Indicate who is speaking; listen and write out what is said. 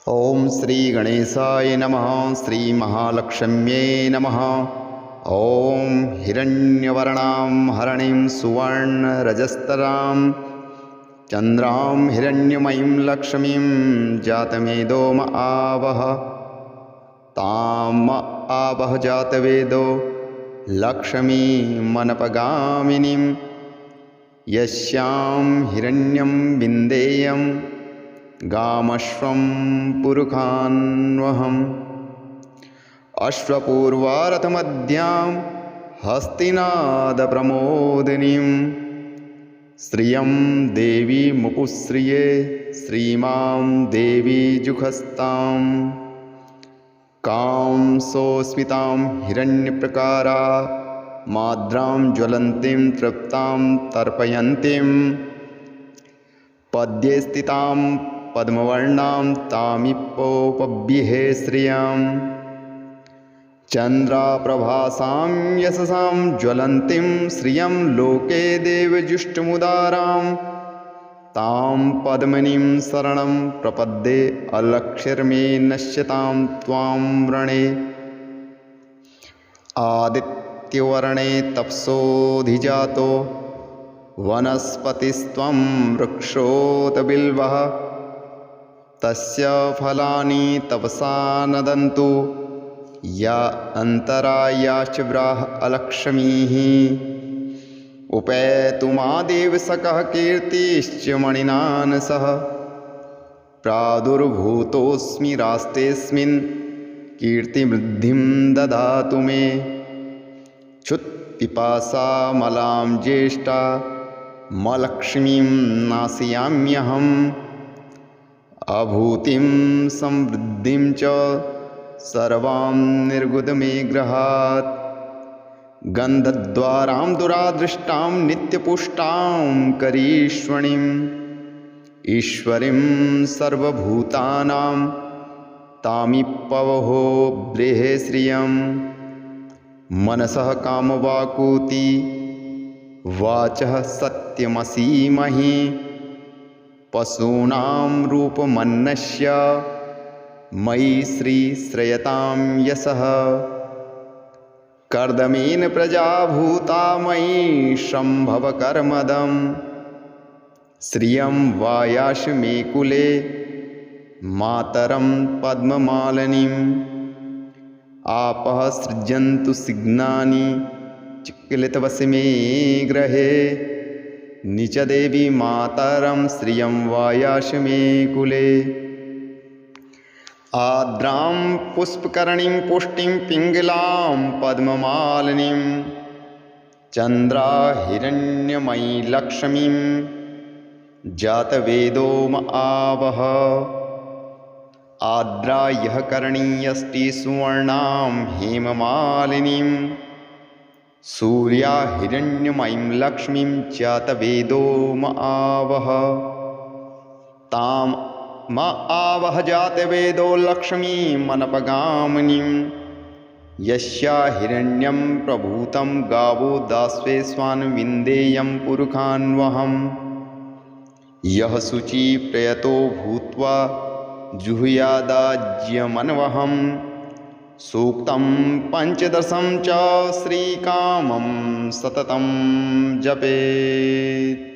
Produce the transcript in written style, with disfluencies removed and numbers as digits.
Speaker 1: ओम श्री गणेशाय नमः। श्री महालक्ष्म्यै नमः। ओम हिरण्यवर्णां हरणीं सुवर्णरजस्तरां चन्द्रां हिरण्यमयीं लक्ष्मीं जातवेदो म आवह। ताम आवह जातवेदो लक्ष्मीमनपगामिनीं यस्यां हिरण्यं विन्देयं गामश्वं पुरुखान्वहम्। अश्वपूर्वारथमध्यां हस्तिनादप्रमोदिनीं श्रियं देवीमुपुश्रिये श्रीमां देवी जुषस्तां। कांसोस्मितां हिरण्यप्रकारा माद्रां ज्वलन्तीं तृप्तां तर्पयन्तीं पद्ये स्थितां पद्मवर्णां तामिपोपव्यहे श्रियं। चन्द्राप्रभासां यशसां ज्वलन्तीं श्रियं लोके देवजुष्टमुदारां तां पद्मिनीं शरणं प्रपद्ये अलक्ष्यर्मे नश्यतां त्वां व्रणे। आदित्यवर्णे तपसोऽधिजातो वनस्पतिस्त्वं वृक्षोत बिल्वः तस्य फलानि तपसा नदन्तु या अन्तरायाश्च व्राह अलक्ष्मीः। उपेतुमादेव सकः कीर्तिश्च मणिनान् सह प्रादुर्भूतोऽस्मि रास्तेऽस्मिन् कीर्तिवृद्धिं ददातु मे। क्षुत्पिपासामलां ज्येष्ठा मलक्ष्मीं नाशयाम्यहम् अभूतिं समृद्धिं च सर्वां निर्गुदमे गृहात्। गन्धद्वारां दुरादृष्टां नित्यपुष्टां करीश्वरीं ईश्वरीं सर्वभूतानां तामिपवहो ब्रेहे श्रियं। मनसः कामवाकुति वाचः सत्यमसीमहि पशूनां रूपमन्नस्य मयि श्रीश्रयतां यशः। कर्दमेन प्रजाभूता मयि शम्भवकर्मदं श्रियं वायाश मे कुले मातरं पद्ममालिनीम्। आपः सृजन्तु सिघ्नानि चिक्लितवसि मे गृहे निचदेवी मातरं श्रियं वायाश मे कुले। आर्द्रां पुष्पकर्णीं पुष्टिं पिङ्गलां पद्ममालिनीं चन्द्रा हिरण्यमयी लक्ष्मीं जातवेदो म आवह। आर्द्रा यः कर्णीयष्टि सुवर्णां हेममालिनीं सूर्या हिरण्यमयीं लक्ष्मीं जातवेदो म आवह। तां म आवह जातवेदो लक्ष्मीमनपगामिनीं यस्या हिरण्यं प्रभूतं गावो दास्वेष्वान् विन्देयं पुरुखान्वहम्। यः शुचिप्रयतो भूत्वा जुहुयादाज्यमन्वहम् सूक्तं पञ्चदशं च श्रीकामं सततं जपेत्।